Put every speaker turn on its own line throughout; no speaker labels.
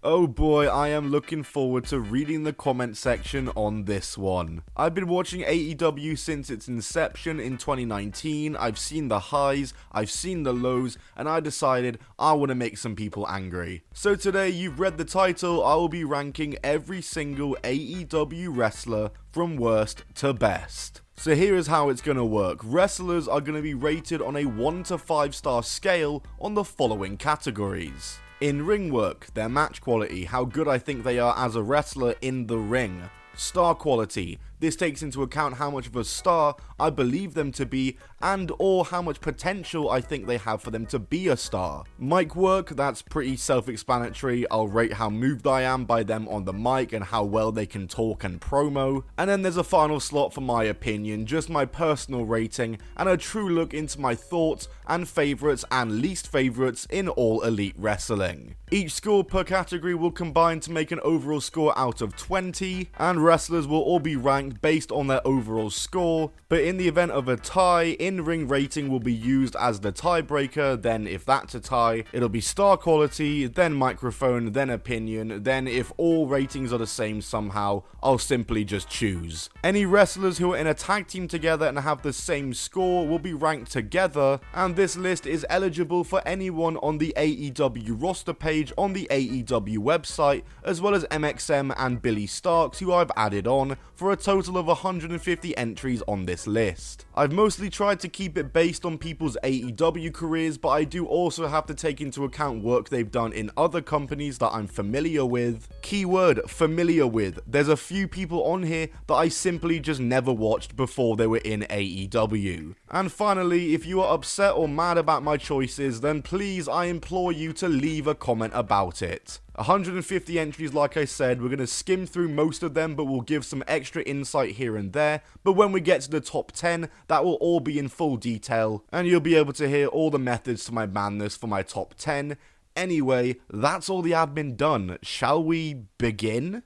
Oh boy, I am looking forward to reading the comment section on this one. I've been watching AEW since its inception in 2019, I've seen the highs, I've seen the lows, and I decided I want to make some people angry. So today, you've read the title, I will be ranking every single AEW wrestler from worst to best. So here is how it's going to work. Wrestlers are going to be rated on a 1 to 5 star scale on the following categories. In-ring work, their match quality, how good I think they are as a wrestler in the ring. Star quality, this takes into account how much of a star I believe them to be and or how much potential I think they have for them to be a star. Mic work, that's pretty self-explanatory. I'll rate how moved I am by them on the mic and how well they can talk and promo. And then there's a final slot for my opinion, just my personal rating and a true look into my thoughts and favourites and least favourites in All Elite Wrestling. Each score per category will combine to make an overall score out of 20, and wrestlers will all be ranked based on their overall score, but in the event of a tie, in-ring rating will be used as the tiebreaker. Then if that's a tie, it'll be star quality, then microphone, then opinion, then if all ratings are the same somehow, I'll simply just choose. Any wrestlers who are in a tag team together and have the same score will be ranked together, and this list is eligible for anyone on the AEW roster page on the AEW website, as well as MXM and Billy Starks, who I've added on, for a total of 150 entries on this list. I've mostly tried to keep it based on people's AEW careers, but I do also have to take into account work they've done in other companies that I'm familiar with. Keyword, familiar with. There's a few people on here that I simply just never watched before they were in AEW. And finally, if you are upset or mad about my choices, then please, I implore you to leave a comment about it. 150 entries, like I said, we're going to skim through most of them, but we'll give some extra insight here and there. But when we get to the top 10, that will all be in full detail, and you'll be able to hear all the methods to my madness for my top 10. Anyway, that's all the admin done. Shall we begin?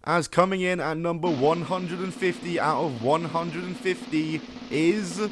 As coming in at number 150 out of 150 is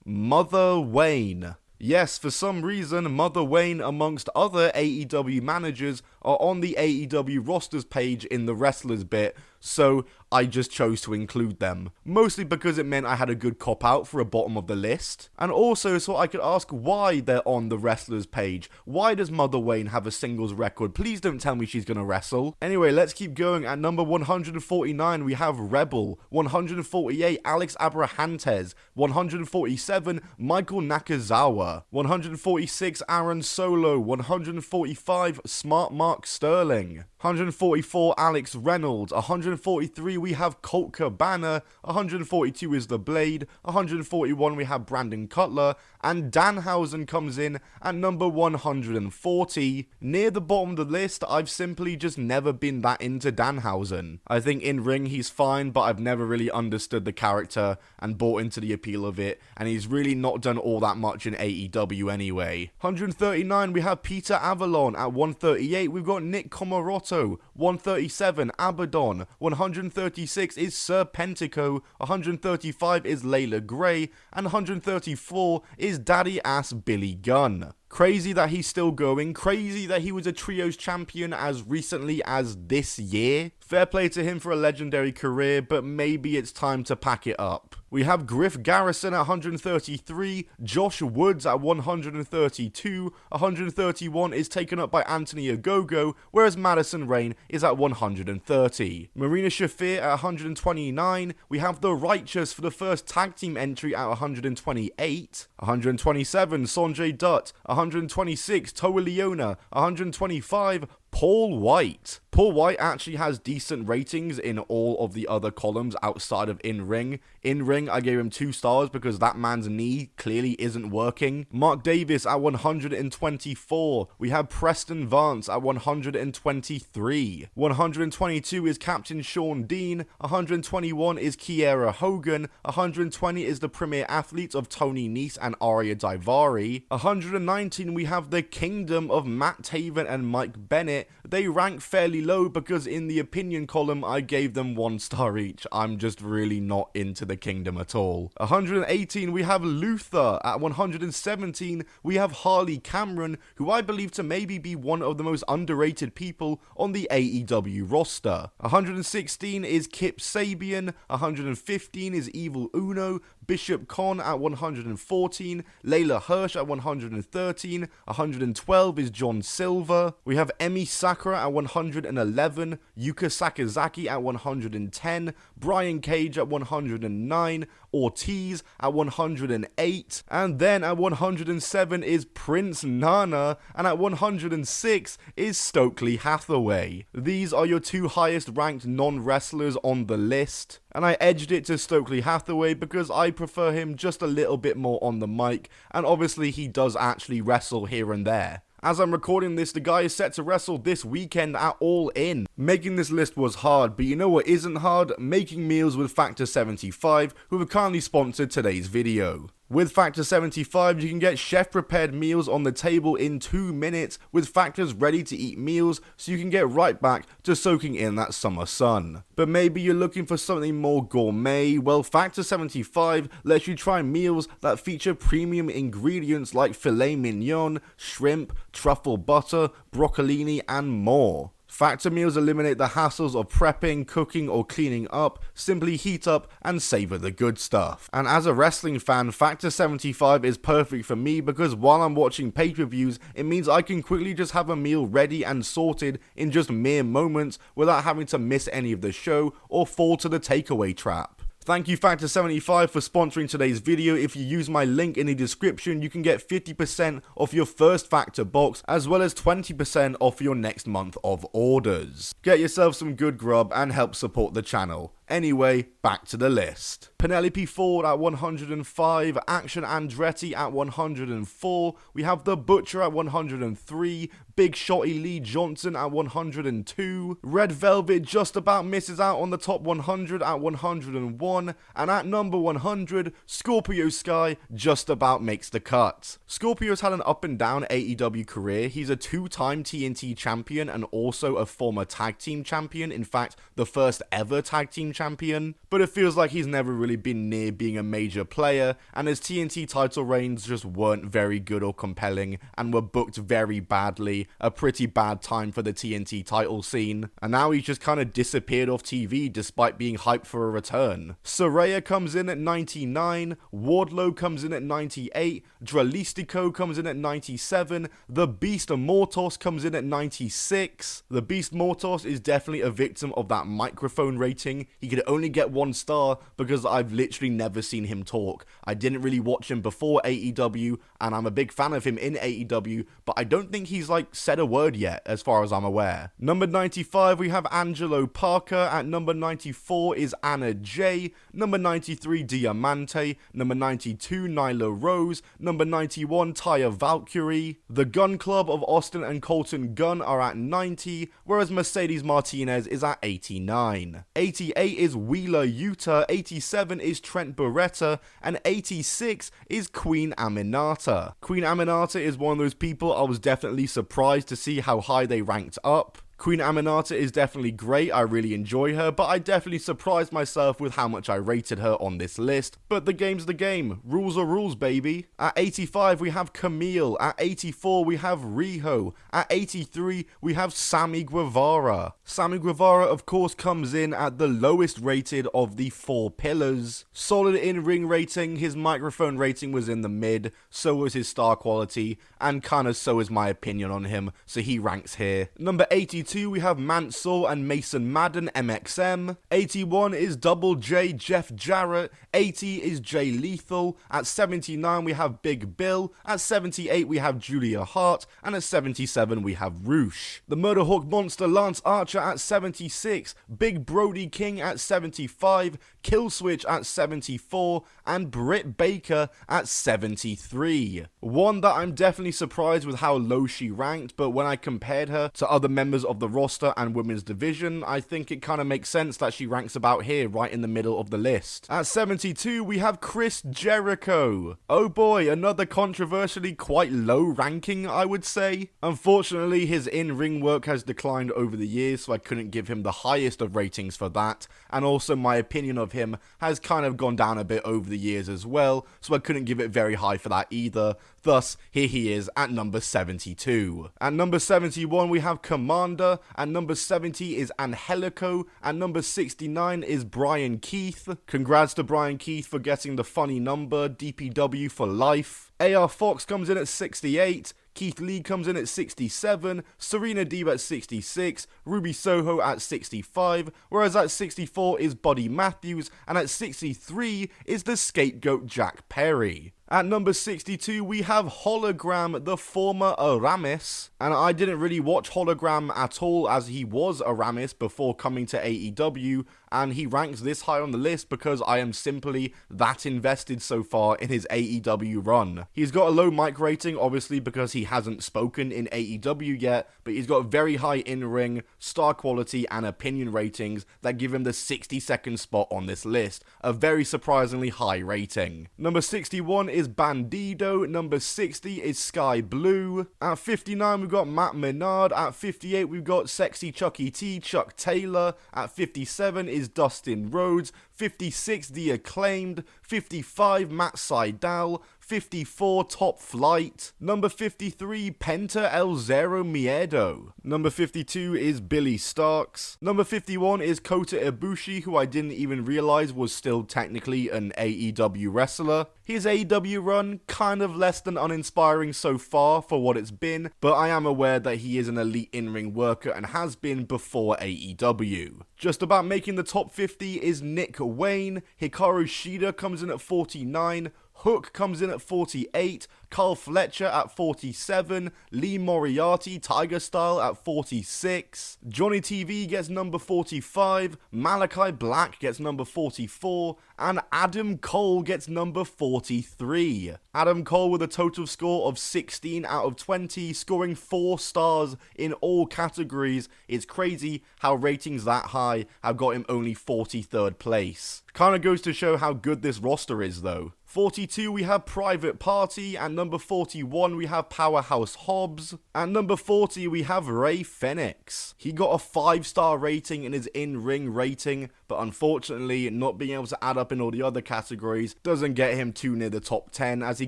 Mother Wayne. Yes, for some reason, Mother Wayne, amongst other AEW managers, are on the AEW rosters page in the wrestlers bit, so I just chose to include them. Mostly because it meant I had a good cop-out for a bottom of the list, and also so I could ask why they're on the wrestlers page. Why does Mother Wayne have a singles record? Please don't tell me she's gonna wrestle. Anyway, let's keep going. At number 149, we have Rebel. 148, Alex Abrahantes. 147, Michael Nakazawa. 146, Aaron Solo. 145, Smart Mark Sterling. 144, Alex Reynolds. 143, we have Colt Cabana. 142 is The Blade. 141, we have Brandon Cutler. And Danhausen comes in at number 140. Near the bottom of the list, I've simply just never been that into Danhausen. I think in ring he's fine, but I've never really understood the character and bought into the appeal of it, and he's really not done all that much in AEW anyway. 139, we have Peter Avalon. At 138, we've got Nick Comoroto. 137, Abaddon. 136 is Sir Pentico. 135 is Layla Gray. And 134 is Daddy Ass Billy Gunn. Crazy that he's still going, crazy that he was a trios champion as recently as this year. Fair play to him for a legendary career, but maybe it's time to pack it up. We have Griff Garrison at 133, Josh Woods at 132, 131 is taken up by Anthony Ogogo, whereas Madison Rayne is at 130. Marina Shafir at 129, we have The Righteous for the first tag team entry at 128, 127 Sonjay Dutt, 126 Toa Leona, 125 Paul White. Paul White actually has decent ratings in all of the other columns outside of in-ring. In-ring, I gave him 2 stars because that man's knee clearly isn't working. Mark Davis at 124. We have Preston Vance at 123. 122 is Captain Sean Dean. 121 is Kiera Hogan. 120 is the premier athlete of Tony Nese and Arya Daivari. 119 we have the Kingdom of Matt Taven and Mike Bennett. they rank fairly low because in the opinion column I gave them 1 star each. I'm just really not into the Kingdom at all. 118 we have Luther. At 117 we have Harley Cameron, who I believe to maybe be one of the most underrated people on the AEW roster. 116 is Kip Sabian. 115 is Evil Uno. Bishop Con at 114, Layla Hirsch at 113, 112 is John Silver. We have Emi Sakura at 111, Yuka Sakazaki at 110, Brian Cage at 109, Ortiz at 108, and then at 107 is Prince Nana, and at 106 is Stokely Hathaway. These are your 2 highest ranked non-wrestlers on the list, and I edged it to Stokely Hathaway because I prefer him just a little bit more on the mic, and obviously he does actually wrestle here and there. As I'm recording this, the guy is set to wrestle this weekend at All In. Making this list was hard, but you know what isn't hard? Making meals with Factor 75, who have kindly sponsored today's video. With Factor 75, you can get chef-prepared meals on the table in 2 minutes with Factor's ready-to-eat meals, so you can get right back to soaking in that summer sun. But maybe you're looking for something more gourmet? Well, Factor 75 lets you try meals that feature premium ingredients like filet mignon, shrimp, truffle butter, broccolini, and more. Factor meals eliminate the hassles of prepping, cooking, or cleaning up. Simply heat up and savor the good stuff. And as a wrestling fan, Factor 75 is perfect for me because while I'm watching pay-per-views, it means I can quickly just have a meal ready and sorted in just mere moments without having to miss any of the show or fall to the takeaway trap. Thank you Factor 75 for sponsoring today's video. If you use my link in the description, you can get 50% off your first Factor box, as well as 20% off your next month of orders. Get yourself some good grub and help support the channel. Anyway, back to the list. Penelope Ford at 105, Action Andretti at 104, we have The Butcher at 103, Big Shotty Lee Johnson at 102, Red Velvet just about misses out on the top 100 at 101, and at number 100, Scorpio Sky just about makes the cut. Scorpio's had an up and down AEW career. He's a 2-time TNT champion and also a former tag team champion, in fact, the first ever tag team champion, but it feels like he's never really been near being a major player, and his TNT title reigns just weren't very good or compelling and were booked very badly. A pretty bad time for the TNT title scene, and now he's just kind of disappeared off TV despite being hyped for a return. Saraya comes in at 99, Wardlow comes in at 98, Dralistico comes in at 97, The Beast Mortos comes in at 96. The Beast Mortos is definitely a victim of that microphone rating. He could only get 1 star because I've literally never seen him talk. I didn't really watch him before AEW, and I'm a big fan of him in AEW, but I don't think he's said a word yet as far as I'm aware. Number 95 we have Angelo Parker, at number 94 is Anna Jay, number 93 Diamante, number 92 Nyla Rose, number 91 Taya Valkyrie. The Gun Club of Austin and Colton Gunn are at 90, whereas Mercedes Martinez is at 89. 88 is Wheeler Yuta, 87 is Trent Beretta, and 86 is Queen Aminata. Queen Aminata is one of those people I was definitely surprised to see how high they ranked up. Queen Aminata is definitely great, I really enjoy her, but I definitely surprised myself with how much I rated her on this list. But the game's the game, rules are rules, baby. At 85 we have Camille, at 84 we have Riho, at 83 we have Sammy Guevara. Sammy Guevara of course comes in at the lowest rated of the 4 pillars. Solid in-ring rating, his microphone rating was in the mid, so was his star quality, and kinda so is my opinion on him, so he ranks here. Number 82 we have Mansoor and Mason Madden MXM, 81 is Double J Jeff Jarrett, 80 is Jay Lethal, at 79 we have Big Bill, at 78 we have Julia Hart, and at 77 we have Roosh. The Murderhawk Monster Lance Archer at 76, Big Brody King at 75, Killswitch at 74, and Britt Baker at 73. One that I'm definitely surprised with how low she ranked, but when I compared her to other members of of the roster and women's division, I think it kind of makes sense that she ranks about here, right in the middle of the list. At 72, we have Chris Jericho. Oh boy, another controversially quite low ranking, I would say. Unfortunately, his in-ring work has declined over the years, so I couldn't give him the highest of ratings for that, and also my opinion of him has kind of gone down a bit over the years as well, so I couldn't give it very high for that either. Thus, here he is at number 72. At number 71, we have Commander. At number 70 is Angelico. At number 69 is Brian Keith. Congrats to Brian Keith for getting the funny number, DPW for life. AR Fox comes in at 68. Keith Lee comes in at 67, Serena Deeb at 66, Ruby Soho at 65, whereas at 64 is Buddy Matthews, and at 63 is the scapegoat Jack Perry. At number 62, we have Hologram, the former Aramis, and I didn't really watch Hologram at all as he was Aramis before coming to AEW, and he ranks this high on the list because I am simply that invested so far in his AEW run. He's got a low mic rating, obviously, because he hasn't spoken in AEW yet, but he's got very high in-ring, star quality, and opinion ratings that give him the 62nd spot on this list, a very surprisingly high rating. Number 61 is Bandido, number 60 is Sky Blue, at 59 we've got Matt Menard, at 58 we've got Sexy Chucky T, Chuck Taylor, at 57 is Dustin Rhodes, 56 The Acclaimed, 55 Matt Sydal, 54 Top Flight, number 53 Penta El Zero Miedo, number 52 is Billy Starks, number 51 is Kota Ibushi, who I didn't even realize was still technically an AEW wrestler. His AEW run kind of less than uninspiring so far for what it's been, but I am aware that he is an elite in-ring worker and has been before AEW. Just about making the top 50 is Nick Wayne, Hikaru Shida comes in at 49, Hook comes in at 48, Carl Fletcher at 47, Lee Moriarty, Tiger Style at 46, Johnny TV gets number 45, Malachi Black gets number 44, and Adam Cole gets number 43. Adam Cole with a total score of 16 out of 20, scoring 4 stars in all categories. It's crazy how ratings that high have got him only 43rd place. Kinda goes to show how good this roster is though. 42 we have Private Party, and number 41 we have Powerhouse Hobbs, and number 40 we have Ray Fenix. He got a 5-star rating in his in-ring rating, but unfortunately not being able to add up in all the other categories doesn't get him too near the top 10 as he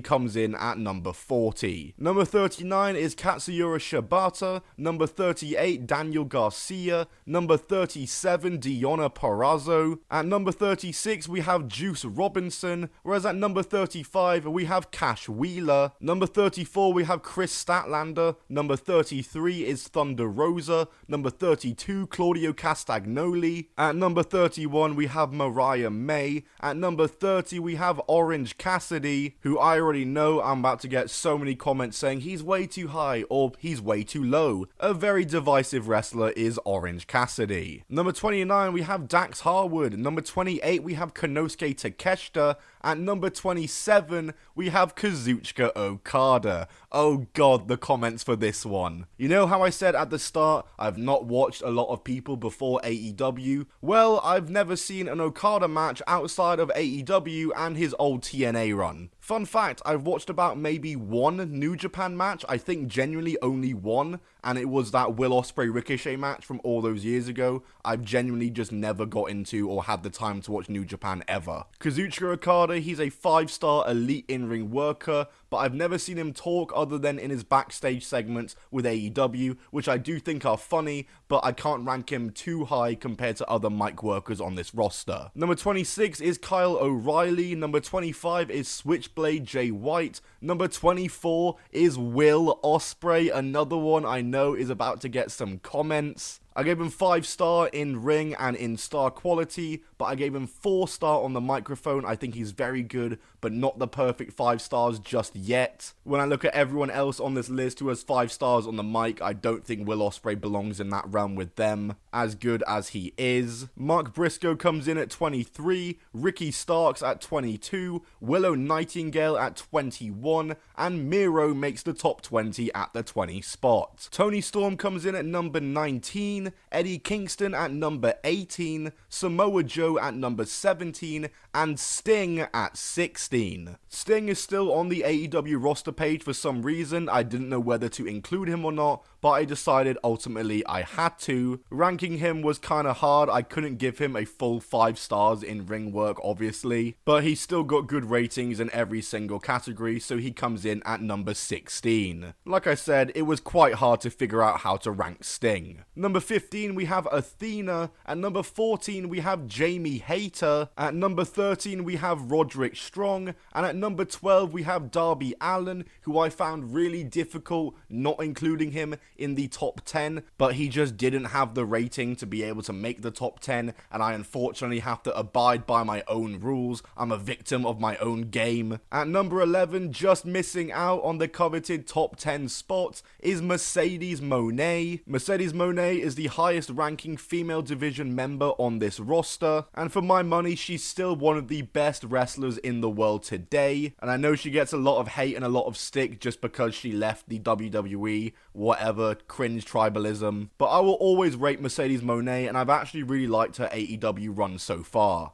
comes in at number 40. Number 39 is Katsuyori Shibata, number 38 Daniel Garcia, number 37 Deonna Purrazzo, at number 36 we have Juice Robinson, whereas at number 35 we have Cash Wheeler, number 34 we have Chris Statlander, number 33 is Thunder Rosa, number 32 Claudio Castagnoli, at number 31 we have Mariah May, at number 30 we have Orange Cassidy, who I already know I'm about to get so many comments saying he's way too high or he's way too low. A very divisive wrestler is Orange Cassidy. Number 29 we have Dax Harwood, number 28 we have Konosuke Takeshita, at number 27 we have Kazuchika Okada. Oh god, the comments for this one. You know how I said at the start I've not watched a lot of people before AEW? Well, I've never seen an Okada match outside of AEW and his old TNA run. Fun fact, I've watched about maybe one New Japan match, I think genuinely only one, and it was that Will Ospreay Ricochet match from all those years ago. I've genuinely just never got into or had the time to watch New Japan ever. Kazuchika Okada, he's a 5-star elite in-ring worker, but I've never seen him talk other than in his backstage segments with AEW, which I do think are funny, but I can't rank him too high compared to other mic workers on this roster. Number 26 is Kyle O'Reilly, number 25 is Switchblade Jay White, number 24 is Will Ospreay, another one I know is about to get some comments. I gave him 5-star in ring and in star quality, but I gave him 4-star on the microphone. I think he's very good, but not the perfect 5 stars just yet. When I look at everyone else on this list who has 5 stars on the mic, I don't think Will Ospreay belongs in that realm with them, as good as he is. Mark Briscoe comes in at 23, Ricky Starks at 22, Willow Nightingale at 21, and Miro makes the top 20 at the 20 spot. Tony Storm comes in at number 19, Eddie Kingston at number 18, Samoa Joe at number 17, and Sting at 16. Sting is still on the AEW roster page for some reason. I didn't know whether to include him or not, but I decided ultimately I had to. Ranking him was kinda hard. I couldn't give him a full 5 stars in ring work, obviously, but he's still got good ratings in every single category, so he comes in at number 16. Like I said, it was quite hard to figure out how to rank Sting. Number 15 we have Athena, at number 14 we have Jamie Hayter, at number 13 we have Roderick Strong, and at number 12 we have Darby Allin, who I found really difficult not including him in the top 10, but he just didn't have the rating to be able to make the top 10, and I unfortunately have to abide by my own rules. I'm a victim of my own game. At number 11, just missing out on the coveted top 10 spot, is Mercedes Moné. Mercedes Moné is the highest ranking female division member on this roster, and for my money, she's still one of the best wrestlers in the world today, and I know she gets a lot of hate and a lot of stick just because she left the WWE, whatever, cringe tribalism, but I will always rate Mercedes Moné, and I've actually really liked her AEW run so far.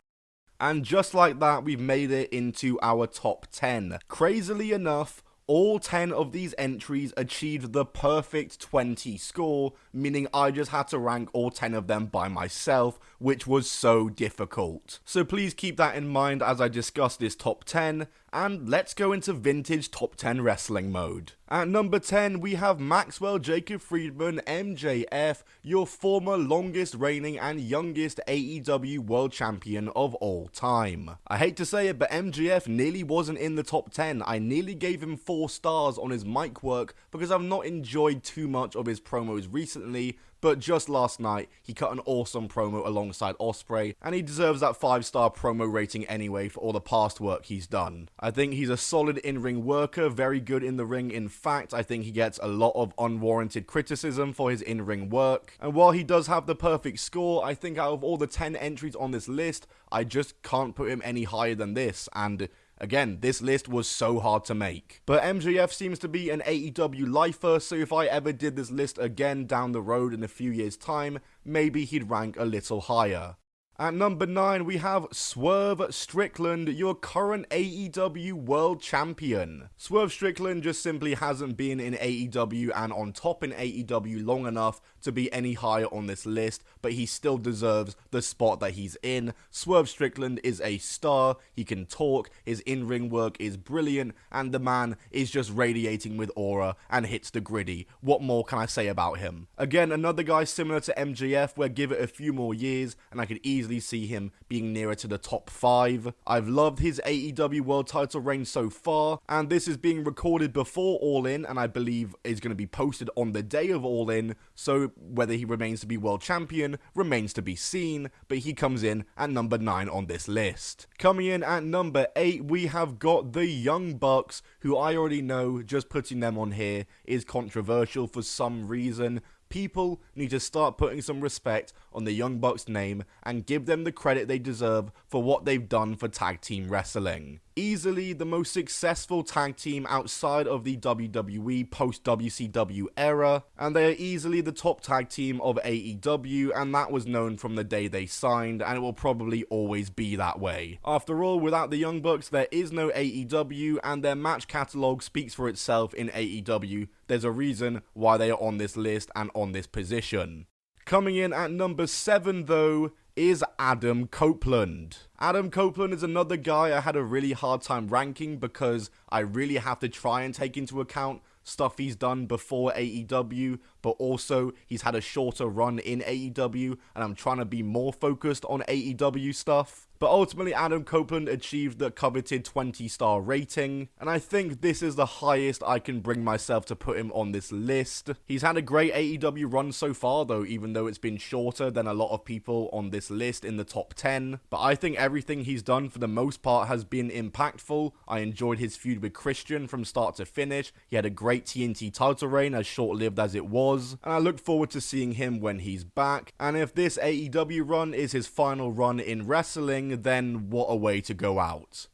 And just like that, we've made it into our top 10. Crazily enough, all 10 of these entries achieved the perfect 20 score, meaning I just had to rank all 10 of them by myself, which was so difficult. So please keep that in mind as I discuss this top 10, and let's go into vintage top 10 wrestling mode. At number 10, we have Maxwell Jacob Friedman, MJF, your former longest reigning and youngest AEW World Champion of all time. I hate to say it, but MJF nearly wasn't in the top 10. I nearly gave him 4 stars on his mic work because I've not enjoyed too much of his promos recently, but just last night, he cut an awesome promo alongside Ospreay, and he deserves that 5-star promo rating anyway for all the past work he's done. I think he's a solid in-ring worker, very good in the ring. In fact, I think he gets a lot of unwarranted criticism for his in-ring work, and while he does have the perfect score, I think out of all the 10 entries on this list, I just can't put him any higher than this, and again, this list was so hard to make. But MJF seems to be an AEW lifer, so if I ever did this list again down the road in a few years' time, maybe he'd rank a little higher. At number 9, we have Swerve Strickland, your current AEW World Champion. Swerve Strickland just simply hasn't been in AEW and on top in AEW long enough to be any higher on this list, but he still deserves the spot that he's in. Swerve Strickland is a star, he can talk, his in-ring work is brilliant, and the man is just radiating with aura and hits the gritty. What more can I say about him? Again, another guy similar to MJF, where give it a few more years, and I could easily see him being nearer to the top 5. I've loved his AEW World title reign so far, and this is being recorded before All In, and I believe is going to be posted on the day of All In, so whether he remains to be World Champion remains to be seen, but he comes in at number 9 on this list. Coming in at number 8, we have got the Young Bucks, who I already know just putting them on here is controversial for some reason. People need to start putting some respect on the Young Bucks name and give them the credit they deserve for what they've done for tag team wrestling. Easily the most successful tag team outside of the WWE post-WCW era, and they are easily the top tag team of AEW, and that was known from the day they signed, and it will probably always be that way. After all, without the Young Bucks, there is no AEW, and their match catalogue speaks for itself in AEW. There's a reason why they are on this list and on this position. Coming in at number 7, though, is Adam Copeland. Adam Copeland is another guy I had a really hard time ranking because I really have to try and take into account stuff he's done before AEW, but also he's had a shorter run in AEW, and I'm trying to be more focused on AEW stuff. But ultimately, Adam Copeland achieved the coveted 20-star rating, and I think this is the highest I can bring myself to put him on this list. He's had a great AEW run so far though, even though it's been shorter than a lot of people on this list in the top 10. But I think everything he's done for the most part has been impactful. I enjoyed his feud with Christian from start to finish. He had a great TNT title reign, as short-lived as it was, and I look forward to seeing him when he's back. And if this AEW run is his final run in wrestling, then what a way to go out.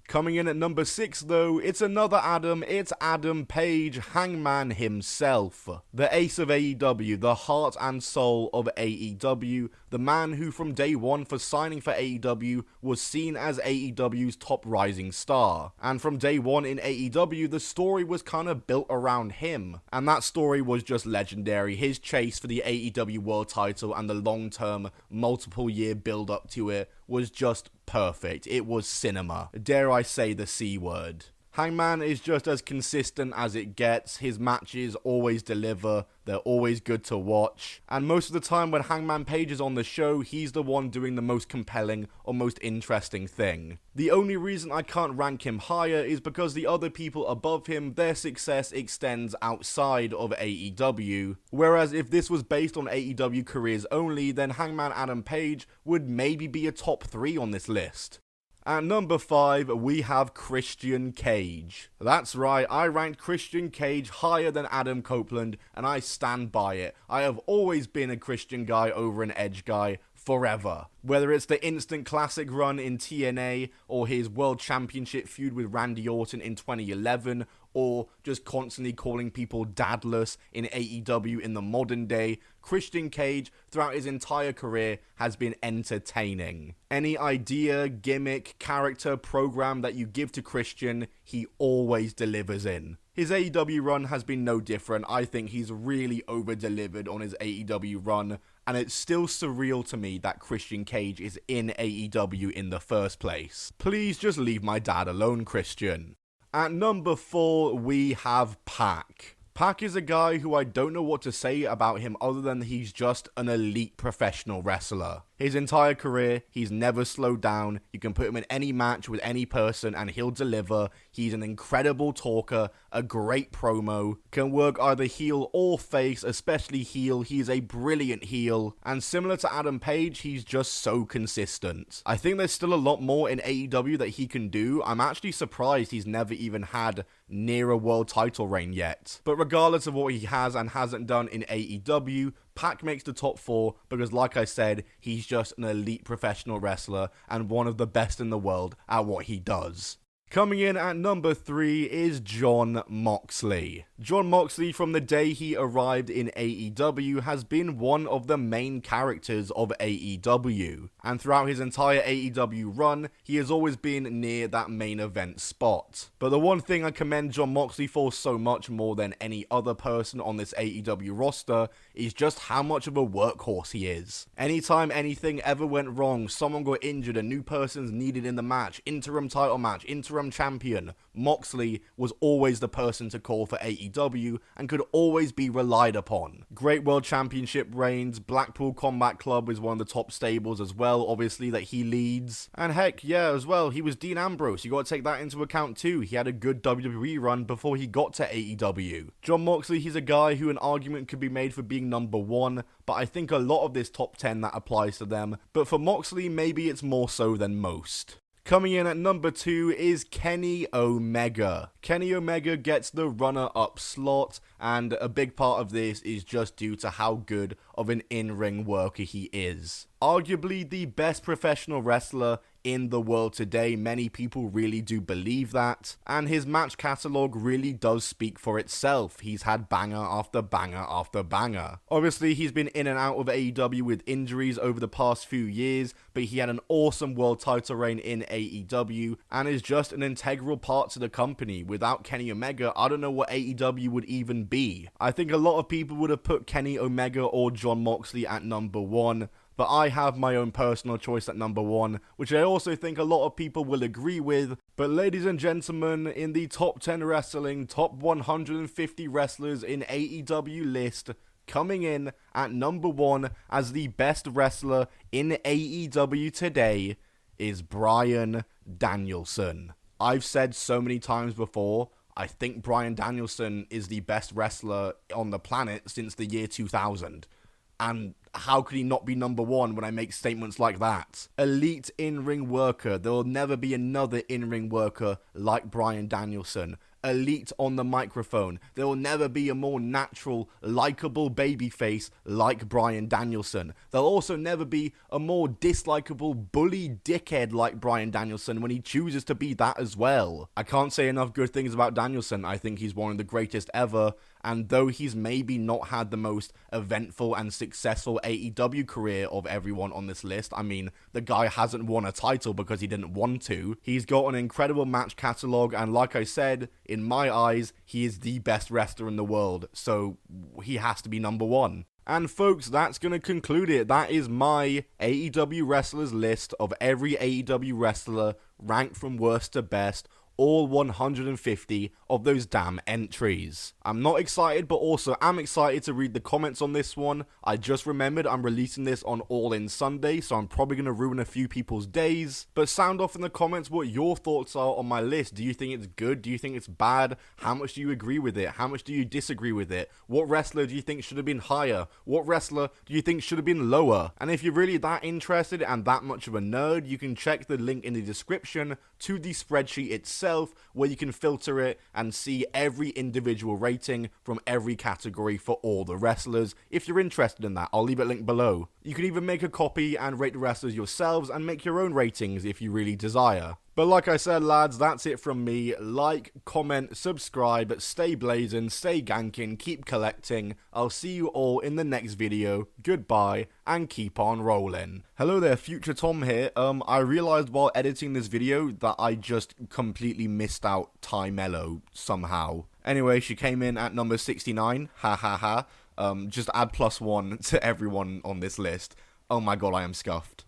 Coming in at number 6 though, it's another Adam, it's Adam Page, Hangman himself. The ace of AEW, the heart and soul of AEW, the man who from day one for signing for AEW was seen as AEW's top rising star. And from day one in AEW, the story was kind of built around him. And that story was just legendary. His chase for the AEW World title and the long-term, multiple-year build-up to it was just perfect. It was cinema. Dare I say the C word. Hangman is just as consistent as it gets. His matches always deliver. They're always good to watch. And most of the time when Hangman Page is on the show, he's the one doing the most compelling or most interesting thing. The only reason I can't rank him higher is because the other people above him, their success extends outside of AEW. Whereas if this was based on AEW careers only, then Hangman Adam Page would maybe be a top 3 on this list. At number 5, we have Christian Cage. That's right, I ranked Christian Cage higher than Adam Copeland, and I stand by it. I have always been a Christian guy over an Edge guy, forever. Whether it's the instant classic run in TNA, or his World Championship feud with Randy Orton in 2011, or just constantly calling people dadless in AEW in the modern day, Christian Cage, throughout his entire career, has been entertaining. Any idea, gimmick, character, program that you give to Christian, he always delivers in. His AEW run has been no different. I think he's really over-delivered on his AEW run, and it's still surreal to me that Christian Cage is in AEW in the first place. Please just leave my dad alone, Christian. At number 4, we have Pac. Pac is a guy who I don't know what to say about him other than he's just an elite professional wrestler. His entire career, he's never slowed down. You can put him in any match with any person and he'll deliver. He's an incredible talker, a great promo, can work either heel or face, especially heel. He's a brilliant heel, and similar to Adam Page, he's just so consistent. I think there's still a lot more in AEW that he can do. I'm actually surprised he's never even had near a world title reign yet. But regardless of what he has and hasn't done in AEW, Pac makes the top 4 because, like I said, he's just an elite professional wrestler and one of the best in the world at what he does. Coming in at number 3 is Jon Moxley. Jon Moxley, from the day he arrived in AEW, has been one of the main characters of AEW. And throughout his entire AEW run, he has always been near that main event spot. But the one thing I commend Jon Moxley for so much more than any other person on this AEW roster is just how much of a workhorse he is. Anytime anything ever went wrong, someone got injured, a new person's needed in the match, interim title match, interim champion, Moxley was always the person to call for AEW and could always be relied upon. Great World Championship reigns, Blackpool Combat Club is one of the top stables as well, obviously, that he leads. And heck, yeah, as well, he was Dean Ambrose, you gotta take that into account too. He had a good WWE run before he got to AEW. Jon Moxley, he's a guy who an argument could be made for being number 1, but I think a lot of this top 10 that applies to them. But for Moxley, maybe it's more so than most. Coming in at number 2 is Kenny Omega. Kenny Omega gets the runner-up slot, and a big part of this is just due to how good of an in-ring worker he is. Arguably the best professional wrestler in the world today. Many people really do believe that, and his match catalogue really does speak for itself. He's had banger after banger after banger. Obviously, he's been in and out of AEW with injuries over the past few years, but he had an awesome world title reign in AEW and is just an integral part to the company. Without Kenny Omega, I don't know what AEW would even be. I think a lot of people would have put Kenny Omega or Jon Moxley at number 1, but I have my own personal choice at number 1, which I also think a lot of people will agree with. But ladies and gentlemen, in the top 10 wrestling, top 150 wrestlers in AEW list, coming in at number 1 as the best wrestler in AEW today is Bryan Danielson. I've said so many times before, I think Bryan Danielson is the best wrestler on the planet since the year 2000. And how could he not be number one when I make statements like that? Elite in-ring worker. There will never be another in-ring worker like Bryan Danielson. Elite on the microphone. There will never be a more natural, likable babyface like Bryan Danielson. There'll also never be a more dislikable bully dickhead like Bryan Danielson when he chooses to be that as well. I can't say enough good things about Danielson. I think he's one of the greatest ever, and though he's maybe not had the most eventful and successful AEW career of everyone on this list, I mean, the guy hasn't won a title because he didn't want to. He's got an incredible match catalogue, and like I said, in my eyes, he is the best wrestler in the world, so he has to be number one. And folks, that's going to conclude it. That is my AEW wrestlers list of every AEW wrestler ranked from worst to best, all 150 of those damn entries. I'm not excited, but also am excited to read the comments on this one. I just remembered I'm releasing this on All In Sunday, so I'm probably going to ruin a few people's days. But sound off in the comments what your thoughts are on my list. Do you think it's good? Do you think it's bad? How much do you agree with it? How much do you disagree with it? What wrestler do you think should have been higher? What wrestler do you think should have been lower? And if you're really that interested and that much of a nerd, you can check the link in the description to the spreadsheet itself, where you can filter it and see every individual rating from every category for all the wrestlers. If you're interested in that, I'll leave a link below. You can even make a copy and rate the wrestlers yourselves and make your own ratings if you really desire. But like I said, lads, that's it from me. Like, comment, subscribe, stay blazing, stay ganking, keep collecting. I'll see you all in the next video. Goodbye, and keep on rolling. Hello there, Future Tom here. I realized while editing this video that I just completely missed out Ty Mello somehow. Anyway, she came in at number 69. Ha ha ha. Just add +1 to everyone on this list. Oh my god, I am scuffed.